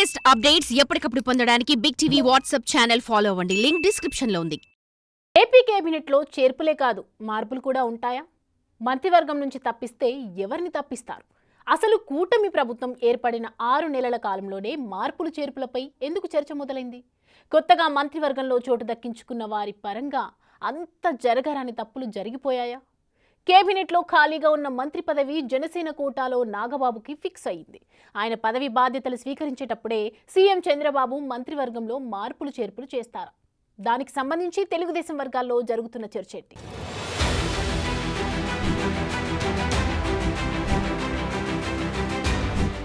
Latest updates ఎప్పటికప్పుడు పొందడానికి big TV WhatsApp channel follow అవ్వండి. లింక్ డిస్క్రిప్షన్ లో ఉంది. ఏపీ కేబినెట్లో చేర్పులే కాదు మార్పులు కూడా ఉంటాయా? మంత్రివర్గం నుంచి తప్పిస్తే ఎవరిని తప్పిస్తారు? అసలు కూటమి ప్రభుత్వం ఏర్పడిన 6 నెలల కాలంలోనే మార్పులు చేర్పులపై ఎందుకు చర్చ మొదలైంది? కొత్తగా మంత్రివర్గంలో చోటు దక్కించుకున్న వారి పరంగా అంత జరగరాని తప్పులు జరిగిపోయాయా? కేబినెట్లో ఖాళీగా ఉన్న మంత్రి పదవి జనసేన కోటాలో నాగబాబుకి ఫిక్స్ అయింది. ఆయన పదవి బాధ్యతలు స్వీకరించేటప్పుడే సీఎం చంద్రబాబు మంత్రివర్గంలో మార్పులు చేర్పులు చేస్తారు. దానికి సంబంధించి తెలుగుదేశం వర్గాల్లో జరుగుతున్న చర్చ ఏంటి?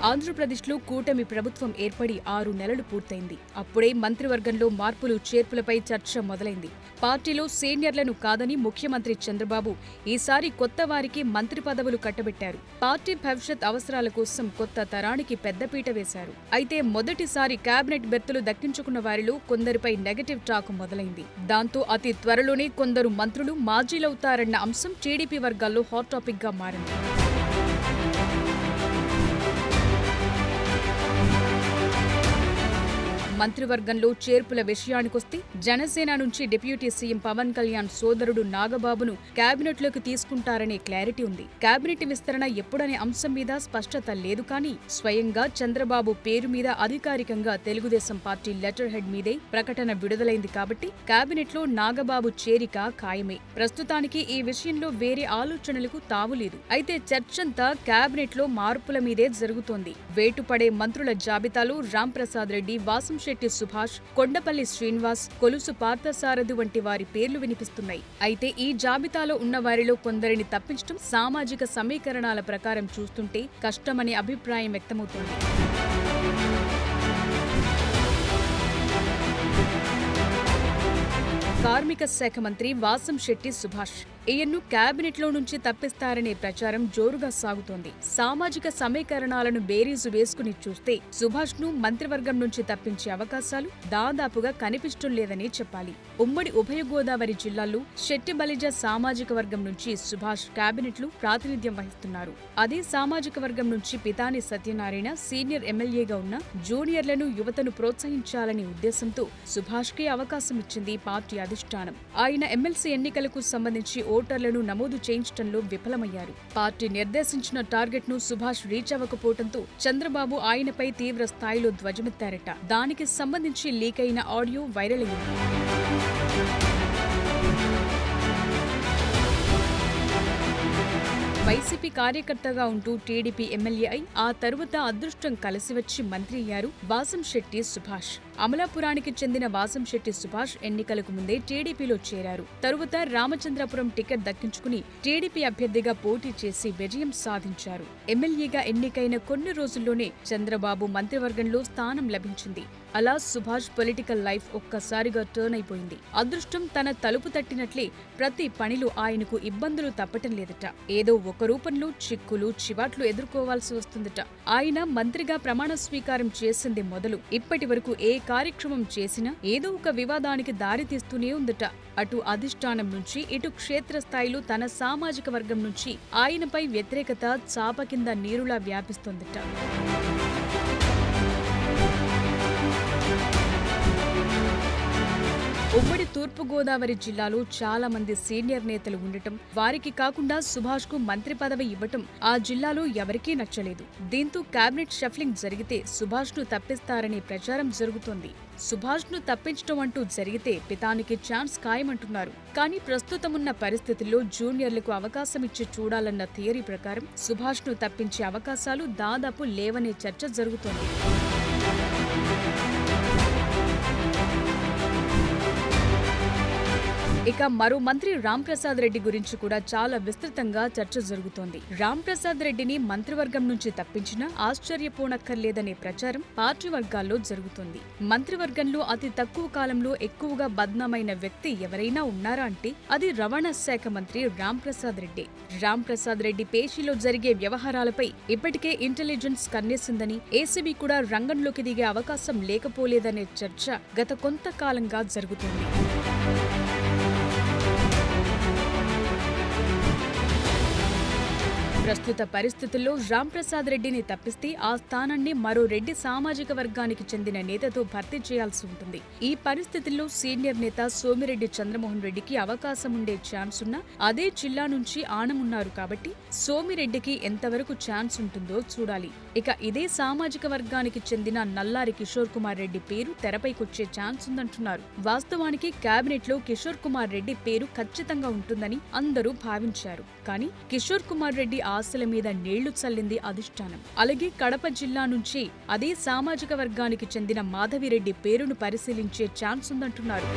ఆంధ్రప్రదేశ్లో కూటమి ప్రభుత్వం ఏర్పడి 6 నెలలు పూర్తయింది. అప్పుడే మంత్రివర్గంలో మార్పులు చేర్పులపై చర్చ మొదలైంది. పార్టీలో సీనియర్లను కాదని ముఖ్యమంత్రి చంద్రబాబు ఈసారి కొత్త వారికి మంత్రి పదవులు కట్టబెట్టారు. పార్టీ భవిష్యత్ అవసరాల కోసం కొత్త తరానికి పెద్దపీట వేశారు. అయితే మొదటిసారి కేబినెట్ బెర్తులు దక్కించుకున్న వారిలో కొందరిపై నెగటివ్ టాక్ మొదలైంది. దాంతో అతి త్వరలోనే కొందరు మంత్రులు మాజీలవుతారన్న అంశం టీడీపీ వర్గాల్లో హాట్ టాపిక్ గా మారింది. మంత్రివర్గంలో చేర్పుల విషయానికొస్తే జనసేన నుంచి డిప్యూటీ సీఎం పవన్ కళ్యాణ్ సోదరుడు నాగబాబును కేబినెట్లోకి తీసుకుంటారనే క్లారిటీ ఉంది. కేబినెట్ విస్తరణ ఎప్పుడనే అంశం మీద స్పష్టత లేదు. కానీ స్వయంగా చంద్రబాబు పేరు మీద అధికారికంగా తెలుగుదేశం పార్టీ లెటర్ హెడ్ మీదే ప్రకటన విడుదలైంది కాబట్టి కేబినెట్లో నాగబాబు చేరిక ఖాయమే. ప్రస్తుతానికి ఈ విషయంలో వేరే ఆలోచనలకు తావులేదు. అయితే చర్చంతా కేబినెట్లో మార్పుల మీదే జరుగుతోంది. వేటుపడే మంత్రుల జాబితాలో రాంప్రసాద్ రెడ్డి, వాసంశెట్టి సుభాష్, కొండపల్లి శ్రీనివాస్, కొలుసు పార్థసారథి వంటి వారి పేర్లు వినిపిస్తున్నాయి. అయితే ఈ జాబితాలో ఉన్న వారిలో కొందరిని తప్పించడం సామాజిక సమీకరణాల ప్రకారం చూస్తుంటే కష్టమనే అభిప్రాయం వ్యక్తమవుతోంది. కార్మిక శాఖ మంత్రి వాసంశెట్టి సుభాష్ ఈయన్ను కేబినెట్లో నుంచి తప్పిస్తారనే ప్రచారం జోరుగా సాగుతోంది. సామాజిక సమీకరణాలను బేరీజు వేసుకుని చూస్తే సుభాష్ ను మంత్రివర్గం నుంచి తప్పించే అవకాశాలు దాదాపుగా కనిపించడం లేదని చెప్పాలి. ఉమ్మడి ఉభయ గోదావరి జిల్లాల్లో శెట్టి బలిజ సామాజిక వర్గం నుంచి సుభాష్ కేబినెట్లు ప్రాతినిధ్యం వహిస్తున్నారు. అదే సామాజిక వర్గం నుంచి పితాని సత్యనారాయణ సీనియర్ ఎమ్మెల్యేగా ఉన్న జూనియర్లను, యువతను ప్రోత్సహించాలనే ఉద్దేశంతో సుభాష్ కి అవకాశం ఇచ్చింది పార్టీ అధిష్టానం. ఆయన ఎమ్మెల్సీ ఎన్నికలకు సంబంధించి ఓటర్లను నమోదు చేయించడంలో విఫలమయ్యారు. పార్టీ నిర్దేశించిన టార్గెట్ ను సుభాష్ రీచ్ అవ్వకపోవడంతో చంద్రబాబు ఆయనపై తీవ్ర స్థాయిలో ధ్వజమెత్తారట. దానికి సంబంధించి లీక్ అయిన ఆడియో వైరల్ అయింది. వైసీపీ కార్యకర్తగా ఉంటూ టీడీపీ ఎమ్మెల్యే అయి ఆ తరువాత అదృష్టం కలిసి వచ్చి మంత్రి అయ్యారు వాసంశెట్టి సుభాష్. అమలాపురానికి చెందిన వాసంశెట్టి సుభాష్ ఎన్నికలకు ముందే టీడీపీలో చేరారు. తరువాత రామచంద్రపురం టికెట్ దక్కించుకుని టీడీపీ అభ్యర్థిగా పోటీ చేసి విజయం సాధించారు. ఎమ్మెల్యేగా ఎన్నికైన కొన్ని రోజుల్లోనే చంద్రబాబు మంత్రివర్గంలో స్థానం లభించింది. అలా సుభాష్ పొలిటికల్ లైఫ్ ఒక్కసారిగా టర్న్ అయిపోయింది. అదృష్టం తన తలుపు తట్టినట్లే ప్రతి పనిలో ఆయనకు ఇబ్బందులు తప్పటం లేదట. ఏదో ఒక రూపంలో చిక్కులు, చివాట్లు ఎదుర్కోవాల్సి వస్తుందట. ఆయన మంత్రిగా ప్రమాణ స్వీకారం చేసింది మొదలు ఇప్పటి వరకు ఏ కార్యక్రమం చేసినా ఏదో ఒక వివాదానికి దారితీస్తూనే ఉందట. అటు అధిష్టానం నుంచి, ఇటు క్షేత్రస్థాయిలో తన సామాజిక వర్గం నుంచి ఆయనపై వ్యతిరేకత చాప కింద నీరులా వ్యాపిస్తోందట. ఉమ్మడి తూర్పుగోదావరి జిల్లాలో చాలా మంది సీనియర్ నేతలు ఉండటం, వారికి కాకుండా సుభాష్ కు మంత్రి పదవి ఇవ్వటం ఆ జిల్లాలో ఎవరికీ నచ్చలేదు. దీంతో కేబినెట్ షఫ్లింగ్ జరిగితే సుభాష్ ను తప్పిస్తారనే ప్రచారం జరుగుతోంది. సుభాష్ ను తప్పించడం అంటూ జరిగితే పితానికి ఛాన్స్ ఖాయమంటున్నారు. కానీ ప్రస్తుతమున్న పరిస్థితుల్లో జూనియర్లకు అవకాశం ఇచ్చి చూడాలన్న థియరీ ప్రకారం సుభాష్ ను తప్పించే అవకాశాలు దాదాపు లేవనే చర్చ జరుగుతోంది. ఇక మరో మంత్రి రాంప్రసాద్ రెడ్డి గురించి కూడా చాలా విస్తృతంగా చర్చ జరుగుతోంది. రాంప్రసాద్ రెడ్డిని మంత్రివర్గం నుంచి తప్పించినా ఆశ్చర్యపోనక్కర్లేదనే ప్రచారం పార్టీ వర్గాల్లో జరుగుతోంది. మంత్రివర్గంలో అతి తక్కువ కాలంలో ఎక్కువగా బద్నామైన వ్యక్తి ఎవరైనా ఉన్నారా అంటే అది రవాణా శాఖ మంత్రి రాంప్రసాద్ రెడ్డి. రాంప్రసాద్ రెడ్డి పేషీలో జరిగే వ్యవహారాలపై ఇప్పటికే ఇంటెలిజెన్స్ కన్నేసిందని, ఏసీబీ కూడా రంగంలోకి దిగే అవకాశం లేకపోలేదనే చర్చ గత కొంతకాలంగా జరుగుతోంది. ప్రస్తుత పరిస్థితుల్లో రాంప్రసాద్ రెడ్డిని తప్పిస్తే ఆ స్థానాన్ని మరో రెడ్డి సామాజిక వర్గానికి చెందిన నేతతో భర్తీ చేయాల్సి ఉంటుంది. ఈ పరిస్థితుల్లో సీనియర్ నేత సోమిరెడ్డి చంద్రమోహన్ రెడ్డికి అవకాశం ఉండే ఛాన్స్ ఉన్నా అదే జిల్లా నుంచి ఆనమున్నారు కాబట్టి సోమిరెడ్డికి ఎంతవరకు ఛాన్స్ ఉంటుందో చూడాలి. ఇక ఇదే సామాజిక వర్గానికి చెందిన నల్లారి కిషోర్ కుమార్ రెడ్డి పేరు తెరపైకొచ్చే ఛాన్స్ ఉందంటున్నారు. వాస్తవానికి కేబినెట్ లో కిషోర్ కుమార్ రెడ్డి పేరు ఖచ్చితంగా ఉంటుందని అందరూ భావించారు. కానీ కిషోర్ కుమార్ రెడ్డి ఆశల మీద నీళ్లు చల్లింది అధిష్టానం. అలాగే కడప జిల్లా నుంచి అదే సామాజిక వర్గానికి చెందిన మాధవిరెడ్డి పేరును పరిశీలించే ఛాన్స్ ఉందంటున్నారు.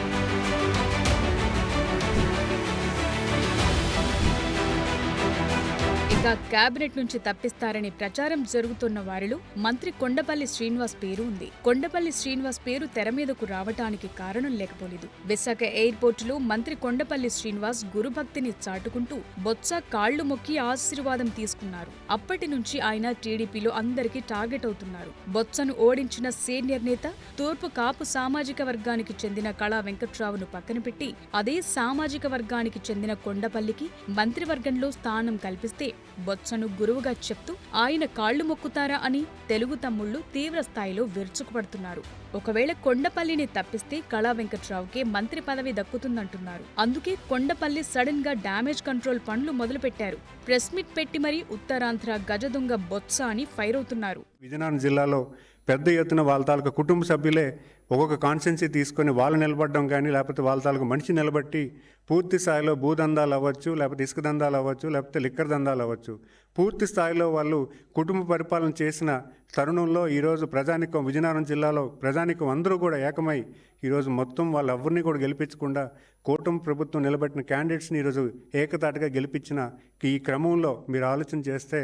ఇక కేబినెట్ నుంచి తప్పిస్తారని ప్రచారం జరుగుతున్న వారిలో మంత్రి కొండపల్లి శ్రీనివాస్ పేరు ఉంది. కొండపల్లి శ్రీనివాస్ పేరు తెర మీదకు రావటానికి కారణం లేకపోలేదు. విశాఖ ఎయిర్పోర్టులో మంత్రి కొండపల్లి శ్రీనివాస్ గురుభక్తిని చాటుకుంటూ బొత్స కాళ్లు మొక్కి ఆశీర్వాదం తీసుకున్నారు. అప్పటి నుంచి ఆయన టీడీపీలో అందరికీ టార్గెట్ అవుతున్నారు. బొత్సను ఓడించిన సీనియర్ నేత తూర్పు కాపు సామాజిక వర్గానికి చెందిన కళా వెంకట్రావును పక్కన పెట్టి అదే సామాజిక వర్గానికి చెందిన కొండపల్లికి మంత్రివర్గంలో స్థానం కల్పిస్తే బొత్సను గురువుగా చెప్తూ ఆయన కాళ్లు మొక్కుతారా అని తెలుగు తమ్ముళ్లు తీవ్ర స్థాయిలో విరుచుకుపడుతున్నారు. ఒకవేళ కొండపల్లిని తప్పిస్తే కళా వెంకట్రావుకే మంత్రి పదవి దక్కుతుందంటున్నారు. అందుకే కొండపల్లి సడన్ గా డ్యామేజ్ కంట్రోల్ పనులు మొదలుపెట్టారు. ప్రెస్ మీట్ పెట్టి మరీ ఉత్తరాంధ్ర గజదొంగ బొత్స అని ఫైర్ అవుతున్నారు. విజయనగరం జిల్లాలో పెద్ద ఎత్తున వాళ్ళ తాలూకా కుటుంబ సభ్యులే ఒక్కొక్క కాన్స్టెన్సీ తీసుకొని వాళ్ళు నిలబడడం కానీ లేకపోతే వాళ్ళ తాలూకా మనిషి నిలబట్టి పూర్తి స్థాయిలో భూదందాలు అవ్వచ్చు, లేకపోతే ఇసుక దందాలు అవ్వచ్చు, లేకపోతే లిక్కర్ దందాలు అవ్వచ్చు, పూర్తి స్థాయిలో వాళ్ళు కుటుంబ పరిపాలన చేసిన తరుణంలో ఈరోజు ప్రజానికం విజయనగరం జిల్లాలో ప్రజానికం అందరూ కూడా ఏకమై ఈరోజు మొత్తం వాళ్ళు ఎవరిని కూడా గెలిపించకుండా కూటమి ప్రభుత్వం నిలబెట్టిన క్యాండిడేట్స్ని ఈరోజు ఏకతాటిగా గెలిపించిన ఈ క్రమంలో మీరు ఆలోచన చేస్తే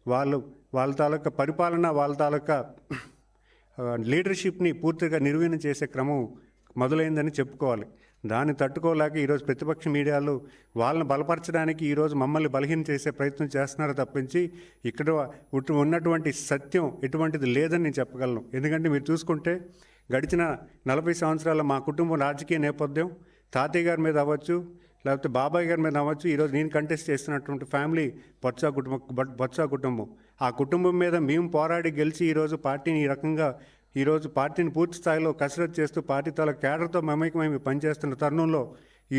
వాళ్ళ తాలూకా పరిపాలన వాళ్ళ తాలూకా లీడర్షిప్ని పూర్తిగా నిర్వీర్యం చేసే క్రమం మొదలైందని చెప్పుకోవాలి. దాన్ని తట్టుకోలేక ఈరోజు ప్రతిపక్ష మీడియాలు వాళ్ళని బలపరచడానికి ఈరోజు మమ్మల్ని బలహీనం చేసే ప్రయత్నం చేస్తున్నారు తప్పించి ఇక్కడ ఉన్నటువంటి సత్యం ఎటువంటిది లేదని నేను చెప్పగలను. ఎందుకంటే మీరు చూసుకుంటే గడిచిన 40 సంవత్సరాల మా కుటుంబం రాజకీయ నేపథ్యం తాతయ్య గారి మీద అవ్వచ్చు, లేకపోతే బాబాయ్ గారి మీద అవ్వచ్చు, ఈరోజు నేను కంటెస్ట్ చేస్తున్నటువంటి ఫ్యామిలీ బొత్స కుటుంబం. ఆ కుటుంబం మీద మేము పోరాడి గెలిచి ఈరోజు పార్టీని ఈ రకంగా ఈరోజు పార్టీని పూర్తి స్థాయిలో కసరత్తు చేస్తూ పార్టీ తాలూకా కేడర్తో మమేకమై పనిచేస్తున్న తరుణంలో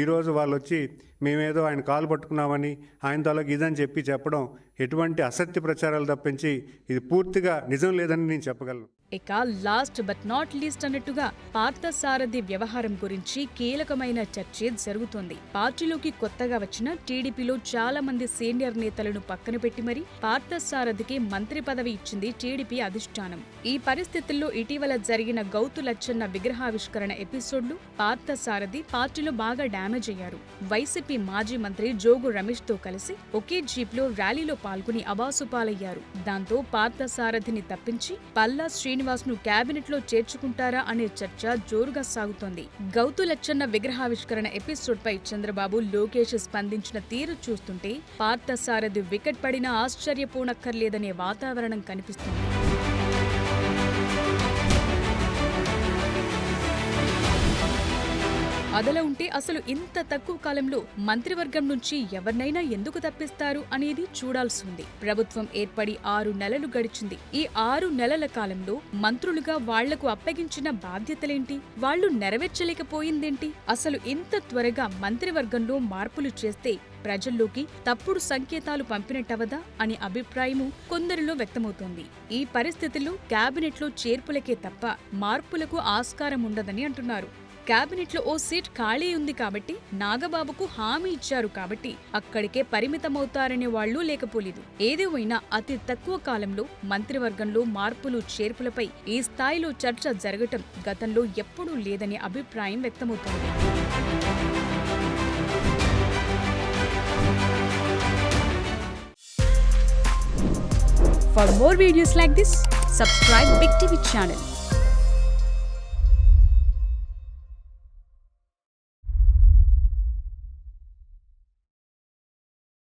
ఈరోజు వాళ్ళు వచ్చి మేమేదో ఆయన కాలు పట్టుకున్నామని ఆయన తాలూకు ఇదని చెప్పడం ఎటువంటి అసత్య ప్రచారాలు తప్పించి ఇది పూర్తిగా నిజం లేదని నేను చెప్పగలను. ఇక లాస్ట్ బట్ నాట్ లీస్ట్ అన్నట్టుగా పార్థసారథి వ్యవహారం గురించి కీలకమైన చర్చ జరుగుతోంది. పార్టీలోకి కొత్తగా వచ్చిన టీడీపీలో చాలా మంది సీనియర్ నేతలను పక్కన పెట్టి మరీ పార్థసారథికి మంత్రి పదవి ఇచ్చింది టీడీపీ అధిష్టానం. ఈ పరిస్థితుల్లో ఇటీవల జరిగిన గౌతు లచ్చన్న విగ్రహావిష్కరణ ఎపిసోడ్లు పార్థసారథి పార్టీలో బాగా డ్యామేజ్ అయ్యారు. వైసీపీ మాజీ మంత్రి జోగు రమేష్ తో కలిసి ఒకే జీప్లో ర్యాలీలో పాల్గొని అబాసుపాలయ్యారు. దాంతో పార్థసారథిని తప్పించి పల్లా శ్రీనివాస్ ను కేబినెట్ లో చేర్చుకుంటారా అనే చర్చ జోరుగా సాగుతోంది. గౌతు లచ్చన్న విగ్రహావిష్కరణ ఎపిసోడ్ పై చంద్రబాబు, లోకేష్ స్పందించిన తీరు చూస్తుంటే పార్థసారథి వికెట్ పడినా ఆశ్చర్యపోనక్కర్లేదనే వాతావరణం కనిపిస్తోంది. అదలా ఉంటే అసలు ఇంత తక్కువ కాలంలో మంత్రివర్గం నుంచి ఎవరినైనా ఎందుకు తప్పిస్తారు అనేది చూడాల్సి ఉంది. ప్రభుత్వం ఏర్పడి 6 నెలలు గడిచింది. ఈ 6 నెలల కాలంలో మంత్రులుగా వాళ్లకు అప్పగించిన బాధ్యతలేంటి? వాళ్లు నెరవేర్చలేకపోయిందేంటి? అసలు ఇంత త్వరగా మంత్రివర్గంలో మార్పులు చేస్తే ప్రజల్లోకి తప్పుడు సంకేతాలు పంపినట్టవదా అని అభిప్రాయము కొందరిలో వ్యక్తమవుతోంది. ఈ పరిస్థితుల్లో కేబినెట్లో చేర్పులకే తప్ప మార్పులకు ఆస్కారం ఉండదని అంటున్నారు. కేబినెట్లో ఓ సీట్ ఖాళీ ఉంది కాబట్టి, నాగబాబుకు హామీ ఇచ్చారు కాబట్టి అక్కడికే పరిమితమవుతారనే వాళ్లు లేకపోలేదు. ఏదేమైనా అతి తక్కువ కాలంలో మంత్రివర్గంలో మార్పులు చేర్పులపై ఈ స్థాయిలో చర్చ జరగటం గతంలో ఎప్పుడూ లేదనే అభిప్రాయం వ్యక్తమవుతోంది. For more videos like this, subscribe Big TV channel.